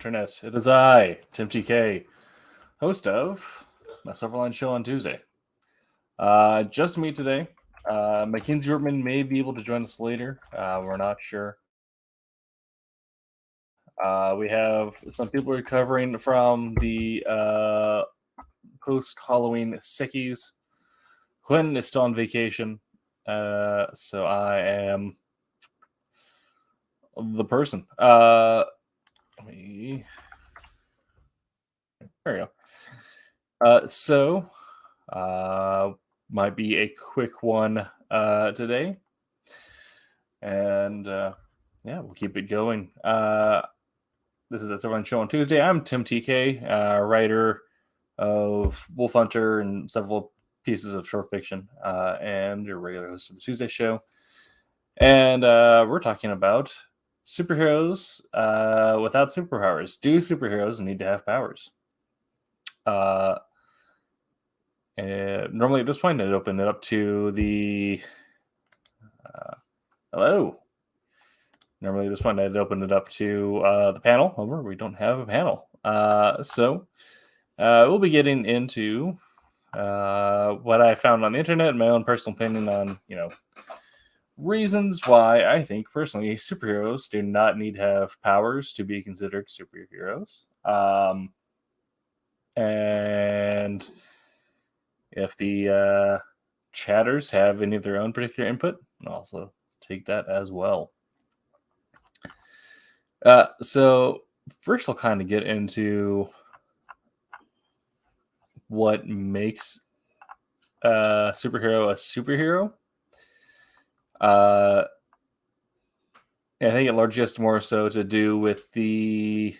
Internet. It is I, Tim TK, host of my Silverline show on Tuesday. Just me today. Mackenzie Wortman may be able to join us later. We're not sure. We have some people recovering from the post-Halloween sickies. Quentin is still on vacation, so I am the person. There we go. Might be a quick one today. And we'll keep it going. This is the Silverline Show on Tuesday. I'm Tim TK, writer of Wolf Hunter and several pieces of short fiction, and your regular host of the Tuesday show. And we're talking about superheroes without superpowers. Do superheroes need to have powers? Normally at this point, I'd open it up to the hello. Normally at this point, I'd open it up to the panel. However, we don't have a panel. So we'll be getting into what I found on the internet, my own personal opinion on, reasons why I think personally superheroes do not need to have powers to be considered superheroes. And if the chatters have any of their own particular input, I'll also take that as well. So first I'll kind of get into what makes a superhero. I think it largely has more so to do with the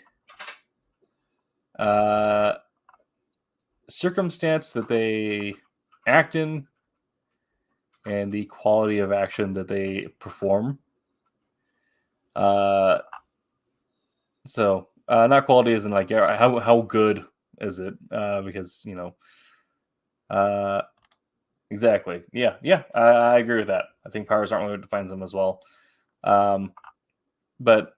circumstance that they act in and the quality of action that they perform. So not quality isn't like how good is it? Because exactly, yeah, I agree with that. I think powers aren't what defines them as well. But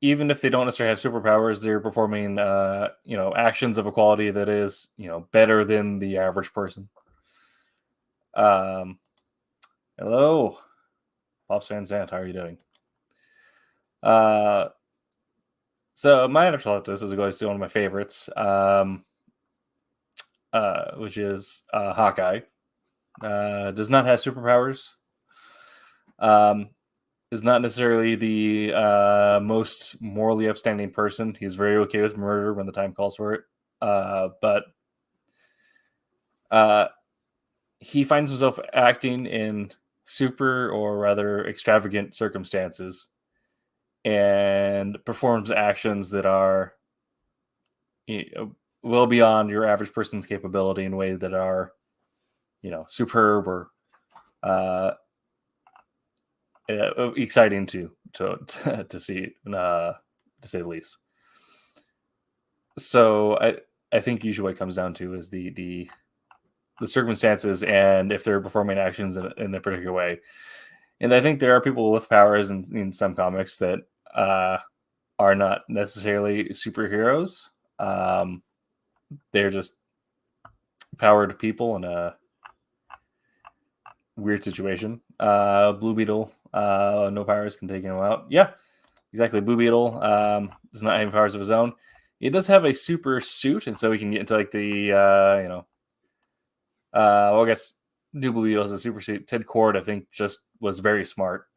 even if they don't necessarily have superpowers, they're performing actions of a quality that is better than the average person. Hello, Pops Van Zandt, how are you doing? So my initial thought this is goes to one of my favorites, which is Hawkeye. Does not have superpowers. Is not necessarily the most morally upstanding person. He's very okay with murder when the time calls for it. But he finds himself acting in super or rather extravagant circumstances and performs actions that are well beyond your average person's capability in ways that are, superb or exciting to see, to say the least. So I think usually what it comes down to is the circumstances and if they're performing actions in a particular way. And I think there are people with powers in some comics that are not necessarily superheroes. They're just powered people in a weird situation. Blue Beetle, no powers, can take him out. Yeah, exactly. Blue Beetle does not have powers of his own. He does have a super suit, and so he can get into like the I guess New Blue Beetle has a super suit. Ted Kord, I think, just was very smart.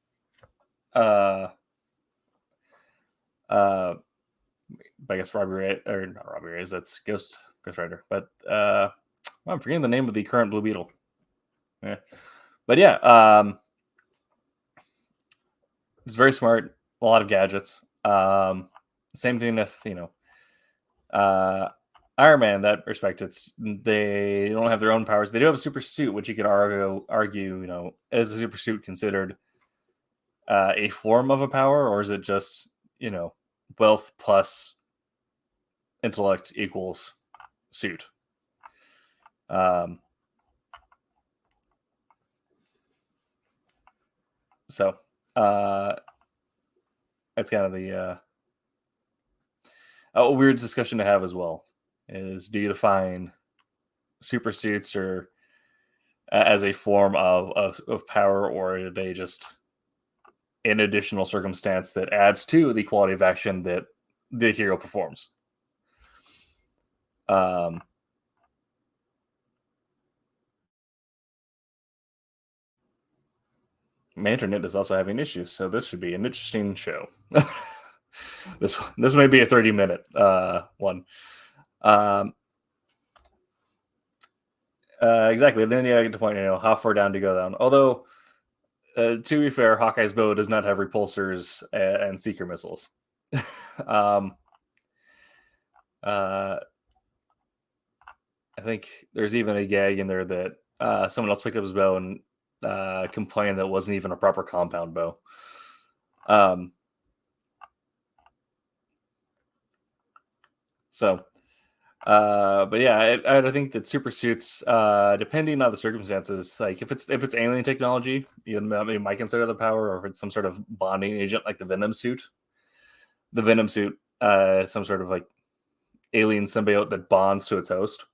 I guess not Robbie Reyes, that's Ghost Rider. But I'm forgetting the name of the current Blue Beetle. Yeah. But yeah, it's very smart. A lot of gadgets. Same thing with Iron Man. In that respect, they don't have their own powers. They do have a super suit, which you could argue, is a super suit considered a form of a power, or is it just wealth plus intellect equals suit? So that's kind of the a weird discussion to have as well is: do you define super suits or as a form of power, or are they just an additional circumstance that adds to the quality of action that the hero performs? Um, my internet is also having issues, so this should be an interesting show. This may be a 30-minute one. Um, exactly. Then I get to point, how far down to go down. Although, to be fair, Hawkeye's bow does not have repulsors and seeker missiles. um, I think there's even a gag in there that someone else picked up his bow and complained that it wasn't even a proper compound bow. But yeah, I think that super suits, depending on the circumstances, like if it's alien technology, you might consider the power, or if it's some sort of bonding agent like the Venom suit. The Venom suit, some sort of like alien symbiote that bonds to its host.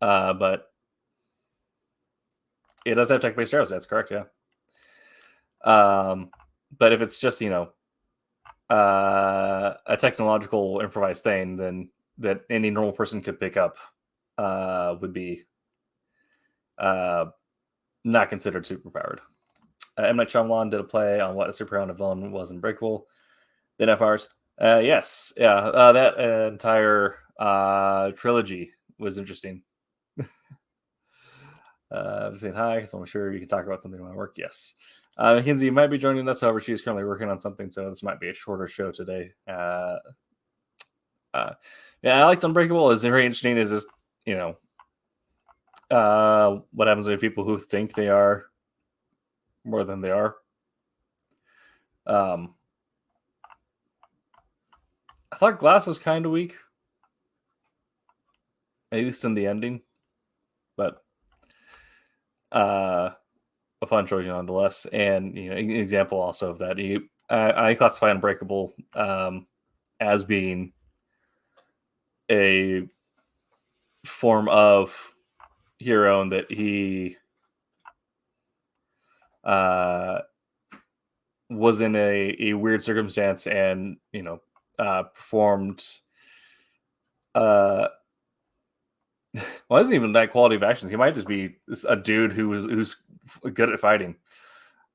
But it does have tech-based arrows. That's correct. Yeah. But if it's just a technological improvised thing, then that any normal person could pick up would be not considered superpowered. M. Night Shyamalan did a play on what a superpower villain was in Breakable. Then FRs. Yes. Yeah. That entire trilogy was interesting. I'm saying hi, so I'm sure you can talk about something in my work. Yes. Mackenzie might be joining us. However, she is currently working on something, so this might be a shorter show today. Yeah, I liked Unbreakable. It's very interesting. Is just what happens with people who think they are more than they are. I thought Glass was kind of weak, at least in the ending, but a fun choice nonetheless. And an example also of that. I classify Unbreakable as being a form of hero, and that he was in a weird circumstance and performed well, it isn't even that quality of actions. He might just be a dude who's good at fighting.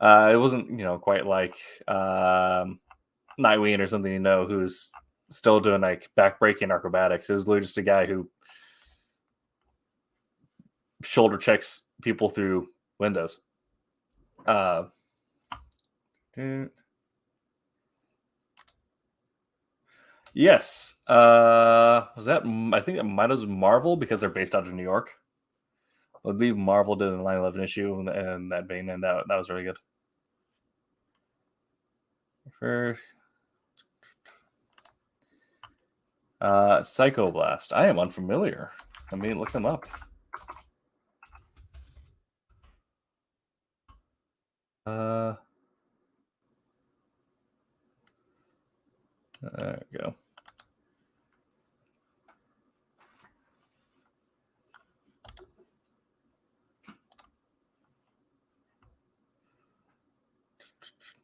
It wasn't quite like Nightwing or something, who's still doing like backbreaking acrobatics. It was literally just a guy who shoulder checks people through windows. Yes. Was that? I think it might have been Marvel, because they're based out of New York. I believe Marvel did a 9/11 issue and that vein, and that was really good. Psychoblast. I am unfamiliar. I mean, look them up. There we go.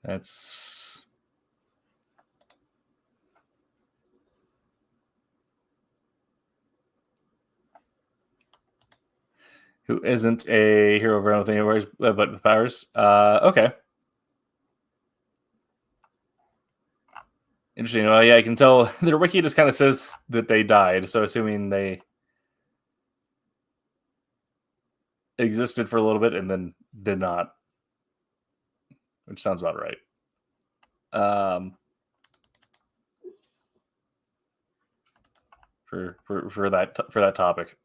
That's who isn't a hero of anything, but powers. Okay. Interesting. Well, yeah, I can tell their wiki just kind of says that they died, so assuming they existed for a little bit and then did not, which sounds about right. For that topic.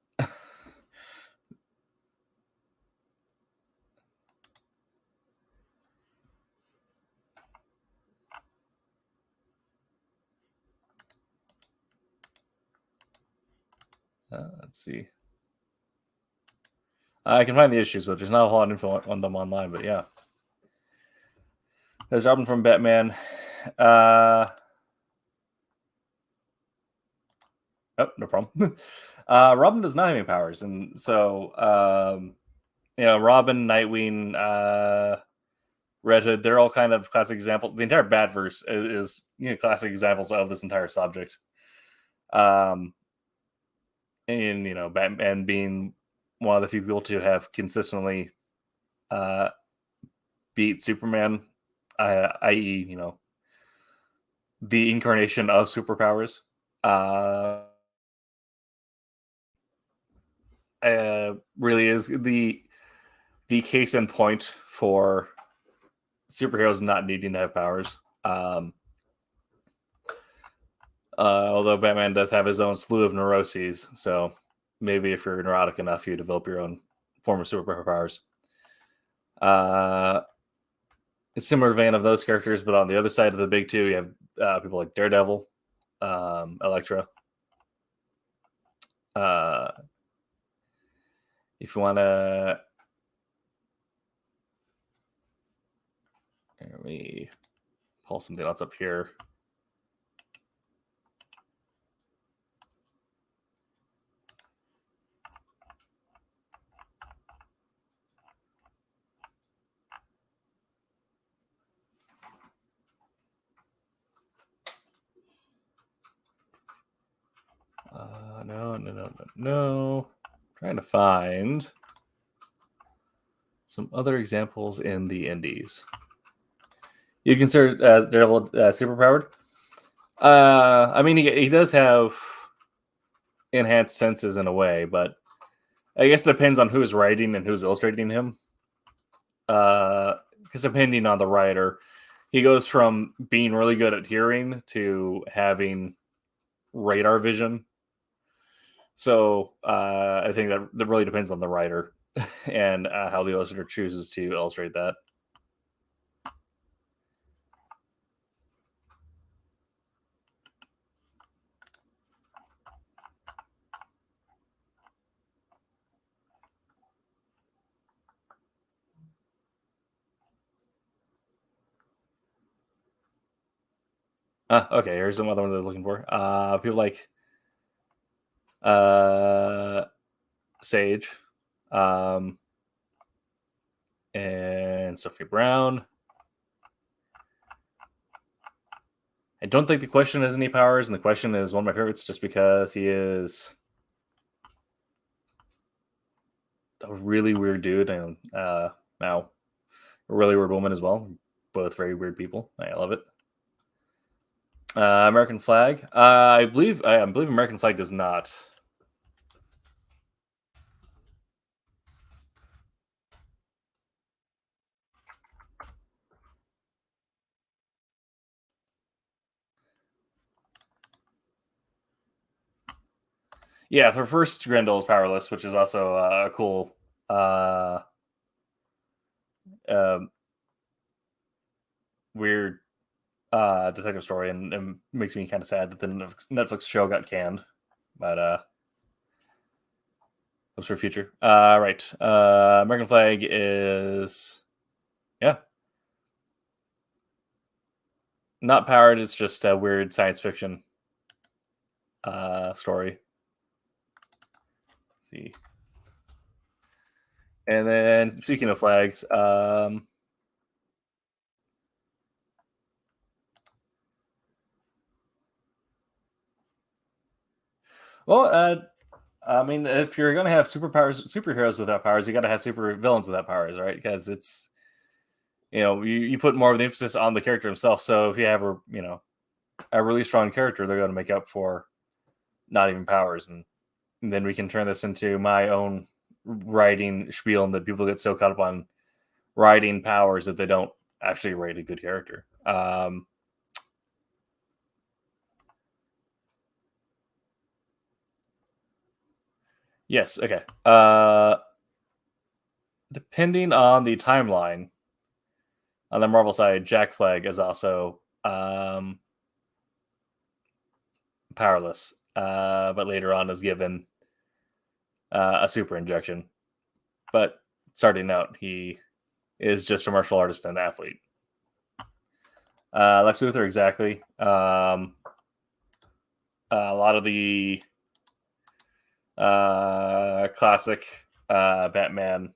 Let's see. I can find the issues, but there's not a whole lot of info on them online. But yeah, there's Robin from Batman. Oh, no problem. Robin does not have any powers, and so Robin, Nightwing, Red Hood, they're all kind of classic examples. The entire Batverse is classic examples of this entire subject. And Batman being one of the few people to have consistently beat Superman, i.e., the incarnation of superpowers. Really is the case in point for superheroes not needing to have powers. Although Batman does have his own slew of neuroses, so maybe if you're neurotic enough, you develop your own form of superpowers. A similar vein of those characters, but on the other side of the big two, you have people like Daredevil, Elektra. If you want to, let me pull something else up here. No. Trying to find some other examples in the indies. You consider Daredevil superpowered? I mean, he does have enhanced senses in a way, but I guess it depends on who's writing and who's illustrating him. Because depending on the writer, he goes from being really good at hearing to having radar vision. So I think that really depends on the writer and how the illustrator chooses to illustrate that. Okay, here's some other ones I was looking for. People like Sage, and Stephanie Brown. I don't think the Question has any powers, and the Question is one of my favorites just because he is a really weird dude, and now a really weird woman as well. Both very weird people. I love it. American Flag. I believe American Flag does not. Yeah, for first, Grendel is powerless, which is also a cool weird detective story, and makes me kind of sad that the Netflix show got canned. But hopes for future. Right. American Flag is not powered. It's just a weird science fiction story. Let's see. And then speaking of flags, well, I mean, if you're going to have superheroes without powers, you got to have super villains without powers, right? Because it's, you put more of the emphasis on the character himself. So if you have a really strong character, they're going to make up for not even powers, and then we can turn this into my own writing spiel, and that people get so caught up on writing powers that they don't actually write a good character. Yes. Okay. Depending on the timeline, on the Marvel side, Jack Flag is also powerless, but later on is given a super injection. But starting out, he is just a martial artist and athlete. Lex Luthor, exactly. A lot of the classic Batman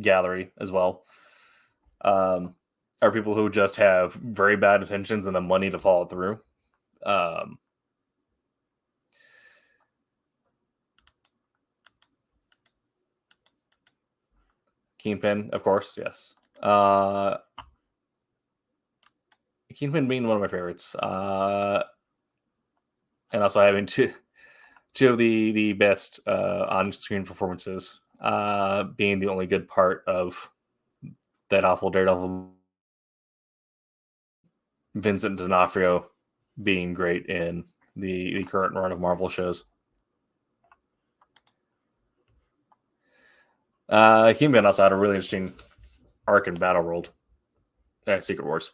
gallery as well. Are people who just have very bad intentions and the money to follow through. Um, Kingpin, of course, yes. Kingpin being one of my favorites, and also having two of the best on-screen performances, being the only good part of that awful Daredevil. Vincent D'Onofrio being great in the current run of Marvel shows. Kingpin also had a really interesting arc in Battleworld, Secret Wars.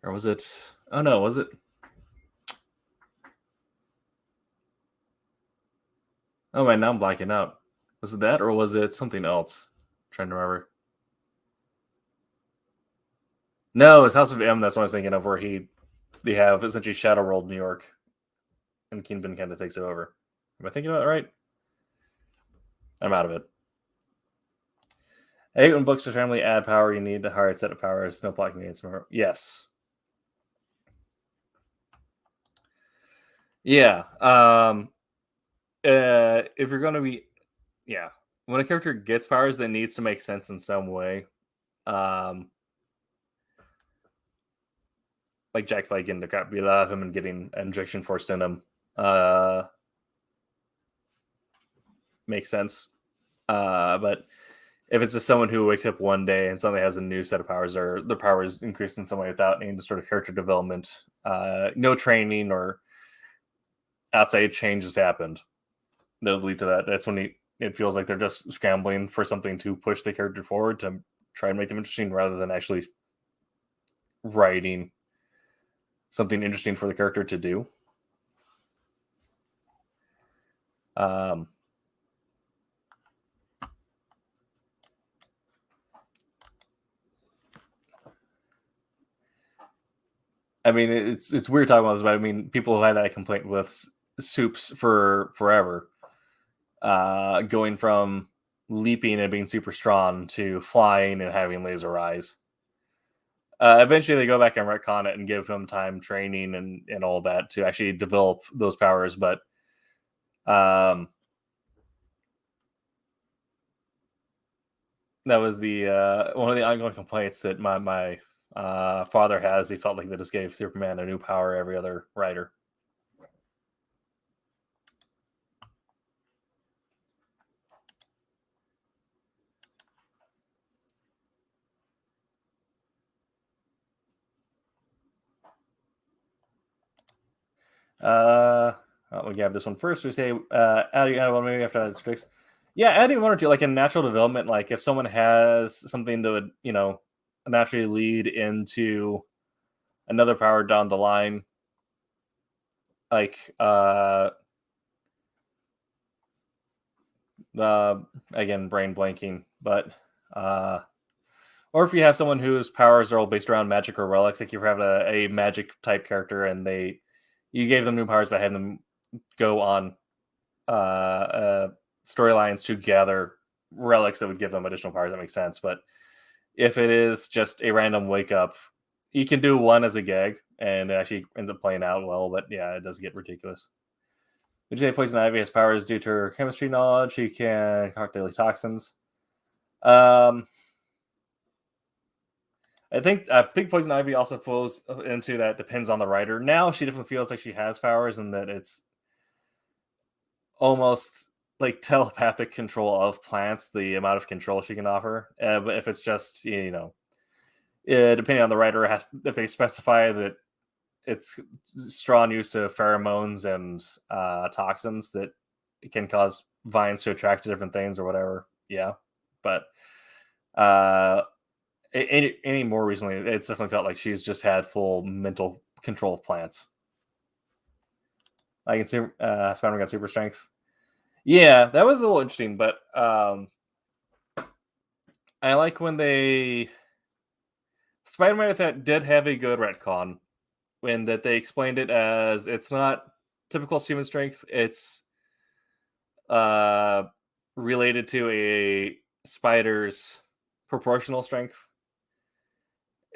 Or was it? Oh no, was it? Oh man, now I'm blacking out. Was it that, or was it something else? I'm trying to remember. No, it's House of M. That's what I was thinking of, where they have essentially Shadow World, New York, and Kingpin kind of takes it over. Am I thinking about it right? I'm out of it. I hate when books or family add power. You need a hard set of powers. No plot needs more. Yes. Yeah. If you're going to be, yeah, when a character gets powers, that needs to make sense in some way. Like Jack Flag getting the crap beat out of him and getting an injection forced in him. Makes sense. But if it's just someone who wakes up one day and suddenly has a new set of powers, or their powers increased in some way without any sort of character development, no training or outside changes happened, that'll lead to that. That's when it feels like they're just scrambling for something to push the character forward to try and make them interesting rather than actually writing something interesting for the character to do. I mean, it's weird talking about this, but I mean, people have had that complaint with Soups for forever. Going from leaping and being super strong to flying and having laser eyes. Eventually, they go back and retcon it and give him time training and all that to actually develop those powers. But that was the one of the ongoing complaints that my father has. He felt like they just gave Superman a new power every other writer. We have this one first. We say adding one maybe after that tricks. Yeah, adding one or two, like in natural development, like if someone has something that would, naturally lead into another power down the line, like again, brain blanking, but or if you have someone whose powers are all based around magic or relics, like you have a magic type character and you gave them new powers by having them go on storylines to gather relics that would give them additional powers. That makes sense. But if it is just a random wake up, you can do one as a gag and it actually ends up playing out well. But yeah, it does get ridiculous. Vijay Poison Ivy has powers due to her chemistry knowledge. She can concoct daily toxins. I think Poison Ivy also falls into that depends on the writer. Now she definitely feels like she has powers and that it's almost like telepathic control of plants, the amount of control she can offer. But if it's just, depending on the writer, if they specify that it's strong use of pheromones and toxins that it can cause vines to attract to different things or whatever. Yeah. But any more recently, it's definitely felt like she's just had full mental control of plants. I can see Spider-Man got super strength. Yeah, that was a little interesting, but I like when Spider-Man that did have a good retcon when that they explained it as it's not typical human strength. It's uh, related to a spider's proportional strength,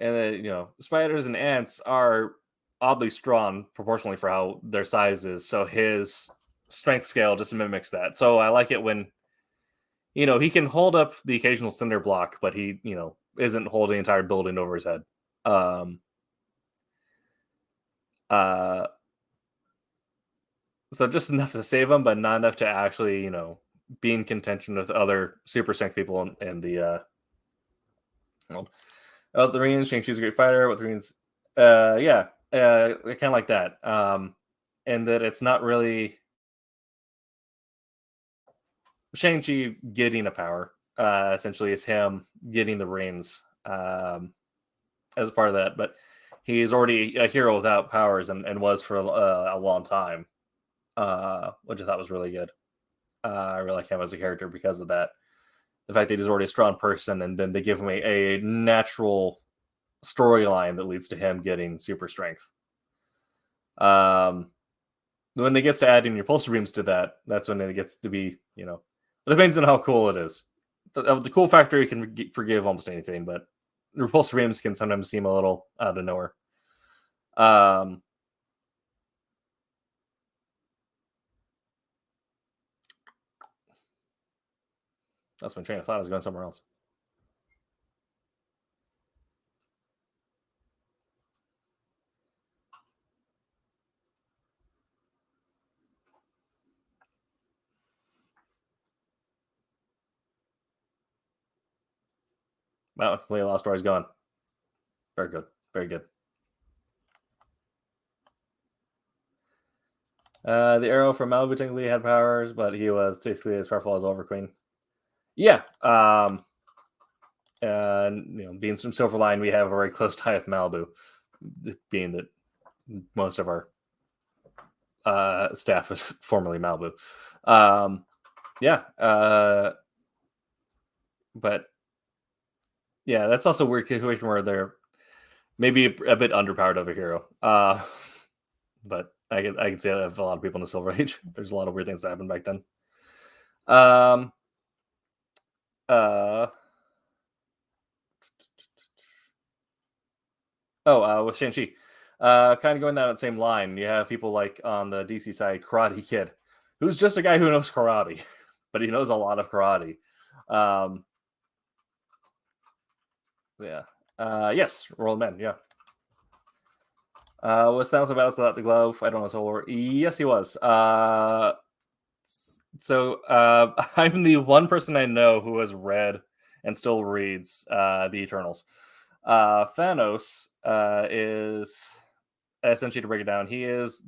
and then spiders and ants are oddly strong proportionally for how their size is. So his strength scale just mimics that. So I like it when he can hold up the occasional cinder block, but he isn't holding the entire building over his head. Um, uh, so just enough to save him, but not enough to actually be in contention with other super strength people in the world. The Marines, Shang-Chi's a great fighter. With the Marines, yeah, kind of like that. And that it's not really Shang-Chi getting a power. Essentially, it's him getting the reins as a part of that. But he's already a hero without powers and was for a long time, which I thought was really good. I really like him as a character because of that. The fact that he's already a strong person, and then they give him a natural storyline that leads to him getting super strength. When they gets to adding your pulsar beams to that, that's when it gets to be, it depends on how cool it is. The cool factor, you can forgive almost anything, but repulsor beams can sometimes seem a little out of nowhere. That's my train of thought. I was going somewhere else. Wow, completely lost where I was going. Very good. Very good. The arrow from Malibu technically had powers, but he was basically as powerful as Overqueen. Yeah. And being from Silverline, we have a very close tie with Malibu, being that most of our staff was formerly Malibu. Yeah. But yeah, that's also a weird situation where they're maybe a bit underpowered of a hero. But I can say that of a lot of people in the Silver Age. There's a lot of weird things that happened back then. With Shang-Chi. Kind of going down that same line, you have people like on the DC side, Karate Kid, who's just a guy who knows karate, but he knows a lot of karate. Yeah. Yes, Roland Men, yeah. Was Thanos about us without the glove? I don't know. So yes, he was. So I'm the one person I know who has read and still reads the Eternals. Thanos is essentially, to break it down, he is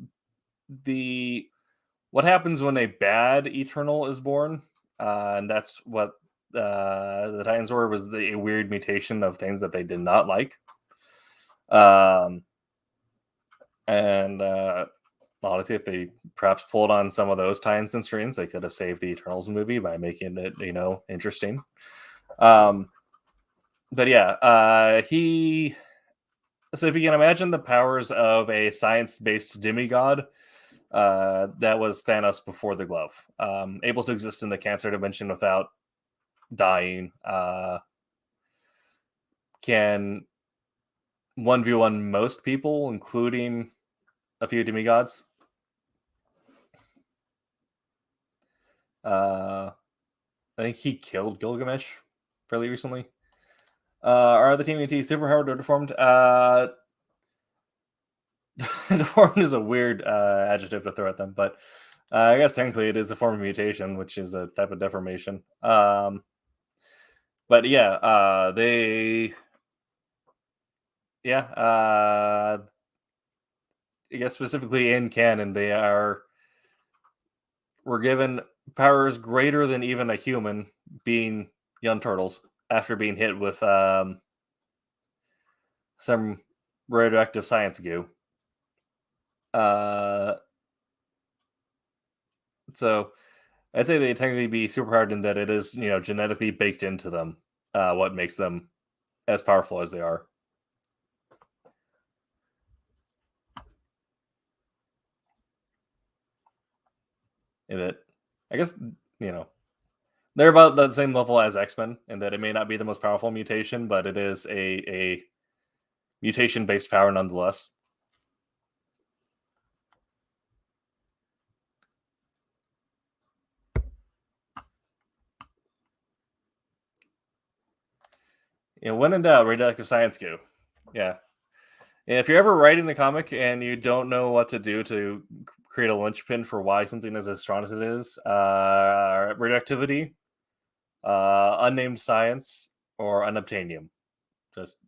what happens when a bad Eternal is born, and that's what the Titans were, was a weird mutation of things that they did not like. And honestly, if they perhaps pulled on some of those Titans and strings, they could have saved the Eternals movie by making it, interesting. But yeah, so if you can imagine the powers of a science-based demigod, that was Thanos before the glove. Able to exist in the cancer dimension without dying. Can 1v1 most people, including a few demigods. I think he killed Gilgamesh fairly recently. Are the Team ET superpowered or deformed? Deformed is a weird adjective to throw at them, but I guess technically it is a form of mutation, which is a type of deformation. But yeah, I guess specifically in canon, were given powers greater than even a human, being young turtles, after being hit with some radioactive science goo. So I'd say they technically be superpowered in that it is, genetically baked into them, what makes them as powerful as they are. in that I guess they're about the same level as X-Men in that it may not be the most powerful mutation, but it is a mutation based power nonetheless. When in doubt, radioactive science go. Yeah. And if you're ever writing a comic and you don't know what to do to create a linchpin for why something is as strong as it is, radioactivity, unnamed science, or unobtainium. Just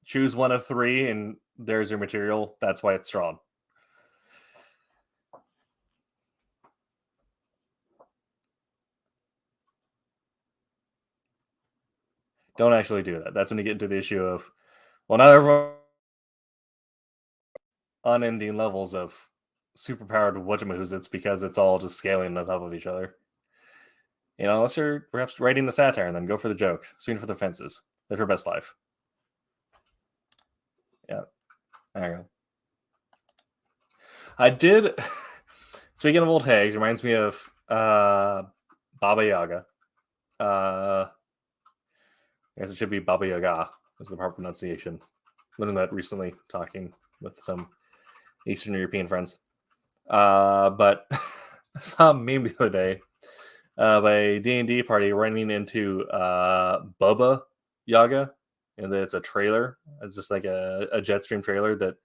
choose one of three, and there's your material. That's why it's strong. Don't actually do that. That's when you get into the issue of, well, not everyone unending levels of superpowered whatchamahoos. It's because it's all just scaling on top of each other. Unless you're perhaps writing the satire, and then go for the joke, swing for the fences, live your best life. Yeah, there you go. I did. Speaking of old hags, reminds me of Baba Yaga. I guess it should be Baba Yaga, is the proper pronunciation. Learned that recently, talking with some Eastern European friends. But I saw a meme the other day by a D&D party running into Bubba Yaga, and it's a trailer. It's just like a Jetstream trailer that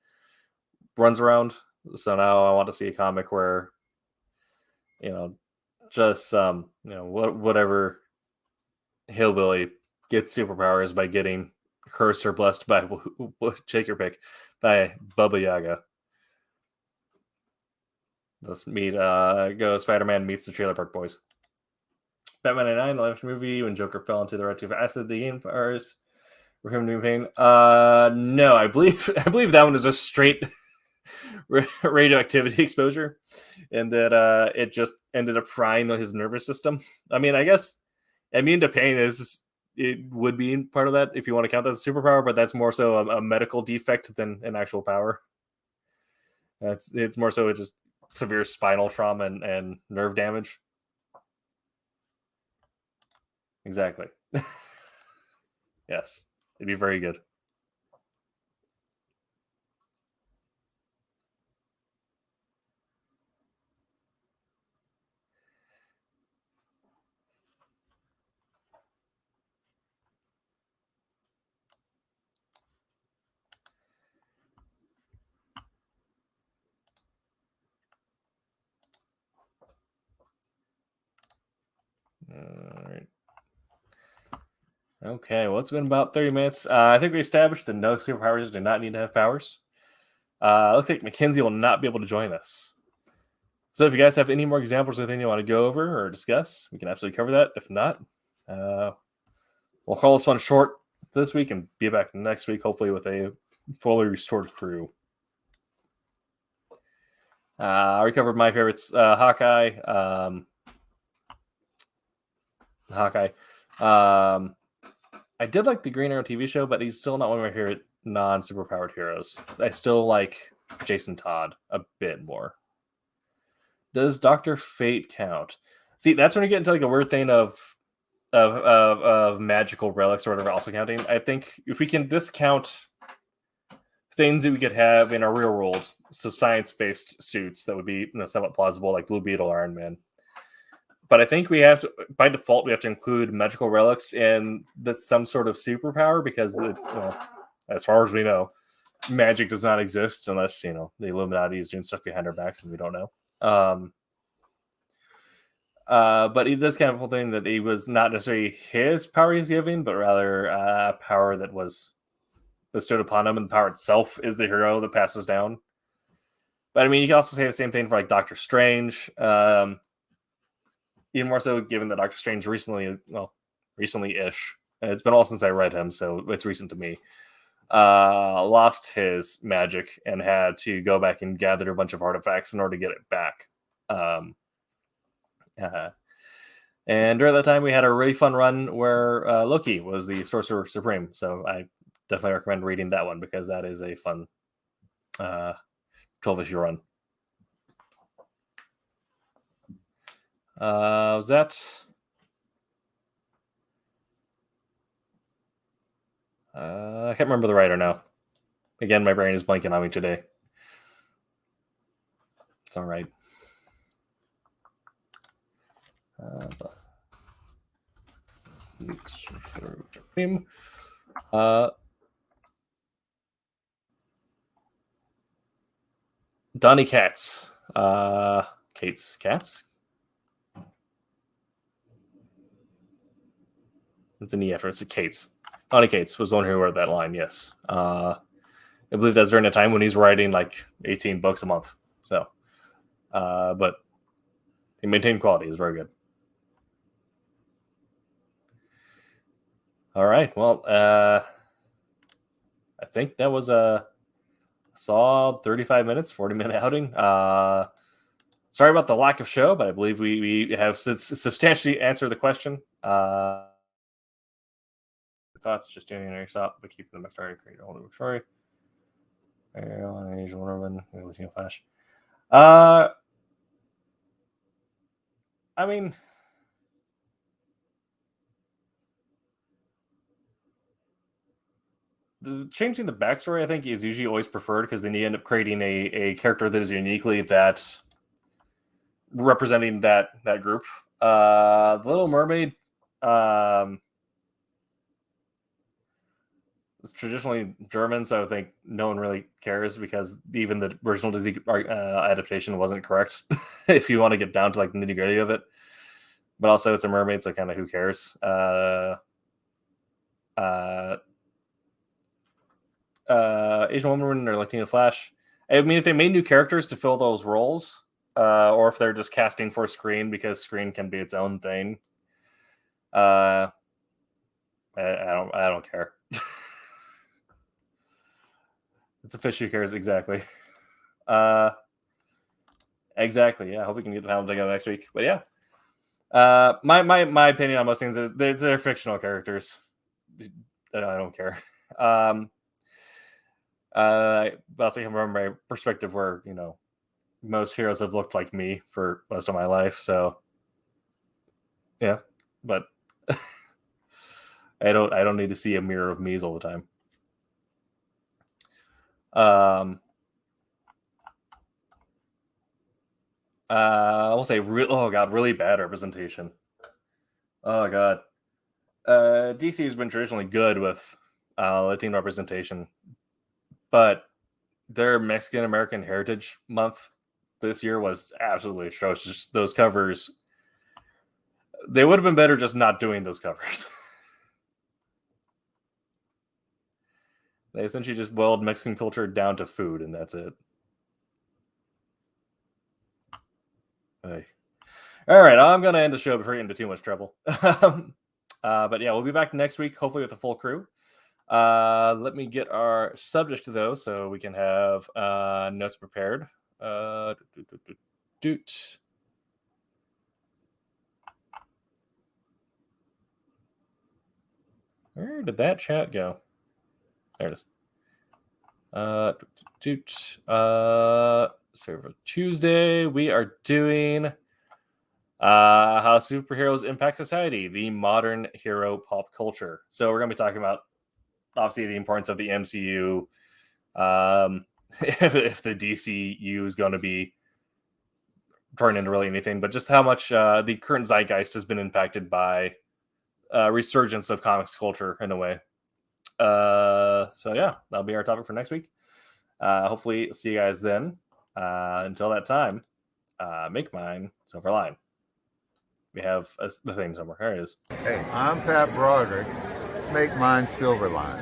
runs around. So now I want to see a comic where, just whatever hillbilly gets superpowers by getting cursed or blessed by take your pick by Bubba Yaga. Let's meet go Spider-Man meets the Trailer Park Boys. Batman 99, the last movie when Joker fell into the radioactive acid, the game powers were him doing pain. No, I believe that one is a straight radioactivity exposure, and that it just ended up frying his nervous system. I mean, I guess immune to pain it would be part of that if you want to count that as a superpower, but that's more so a medical defect than an actual power. It's more so just severe spinal trauma and nerve damage. Exactly. Yes, it'd be very good. All right. Okay, well, it's been about 30 minutes. I think we established that no superpowers do not need to have powers. Looks like Mackenzie will not be able to join us. So if you guys have any more examples of anything you want to go over or discuss, we can absolutely cover that. If not, we'll call this one short this week and be back next week, hopefully with a fully restored crew. I covered my favorites, Hawkeye. I did like the Green Arrow TV show, but he's still not one of my favorite non-superpowered heroes. I still like Jason Todd a bit more. Does Dr. Fate count? See, that's when you get into like the weird thing of magical relics or whatever also counting. I think if we can discount things that we could have in our real world, so science-based suits, that would be somewhat plausible, like Blue Beetle, Iron Man. But I think we have to, by default, we have to include magical relics and that's some sort of superpower because, as far as we know, magic does not exist unless the Illuminati is doing stuff behind our backs and we don't know. But he does kind of a thing that he was not necessarily his power he's giving, but rather a power that was bestowed upon him, and the power itself is the hero that passes down. But I mean, you can also say the same thing for like Doctor Strange. Even more so given that Doctor Strange recently-ish, it's been all since I read him, so it's recent to me, lost his magic and had to go back and gather a bunch of artifacts in order to get it back. And during that time, we had a really fun run where Loki was the Sorcerer Supreme, so I definitely recommend reading that one because that is a fun 12-issue run. Was that? I can't remember the writer now. Again, my brain is blanking on me today. It's all right. Donnie Katz. Katz? It's an E after it's a Cates. Donnie Cates was the one who wrote that line, yes. I believe that's during a time when he's writing like 18 books a month. So, but he maintained quality. Is very good. All right. Well, I think that was a solid 35 minutes, 40-minute outing. Sorry about the lack of show, but I believe we have substantially answered the question. Thoughts, just doing an stop, but keeping the story, create a whole new story. Asian woman, Flash. I mean, changing the backstory, I think, is usually always preferred because then you end up creating a character that is uniquely that representing that group. The Little Mermaid, it's traditionally German, so I think no one really cares because even the original Disney adaptation wasn't correct. If you want to get down to like the nitty gritty of it, but also it's a mermaid, so kind of who cares? Asian woman or Latina Flash. I mean, if they made new characters to fill those roles, or if they're just casting for screen because screen can be its own thing, I don't care. It's a fish who cares, exactly. Exactly. Yeah, I hope we can get the panel together next week. But yeah, my opinion on most things is they're fictional characters. I don't care. But also from my perspective, where most heroes have looked like me for most of my life. So yeah, but I don't need to see a mirror of me's all the time. I will say, really bad representation. Oh god, DC has been traditionally good with Latino representation, but their Mexican American Heritage Month this year was absolutely atrocious. Those covers, they would have been better just not doing those covers. They essentially just boiled Mexican culture down to food, and that's it. Hey. All right, I'm going to end the show before we get into too much trouble. But yeah, we'll be back next week, hopefully with a full crew. Let me get our subject though, so we can have notes prepared. Where did that chat go? There it is. Silverline Tuesday. We are doing how superheroes impact society, the modern hero pop culture. So we're going to be talking about obviously the importance of the MCU, if the DCU is going to be turned into really anything, but just how much the current zeitgeist has been impacted by resurgence of comics culture in a way. So yeah, that'll be our topic for next week. Hopefully see you guys then. Until that time, make mine Silverline. We have the thing somewhere. There it is. Hey, I'm Pat Broderick. Make mine Silverline.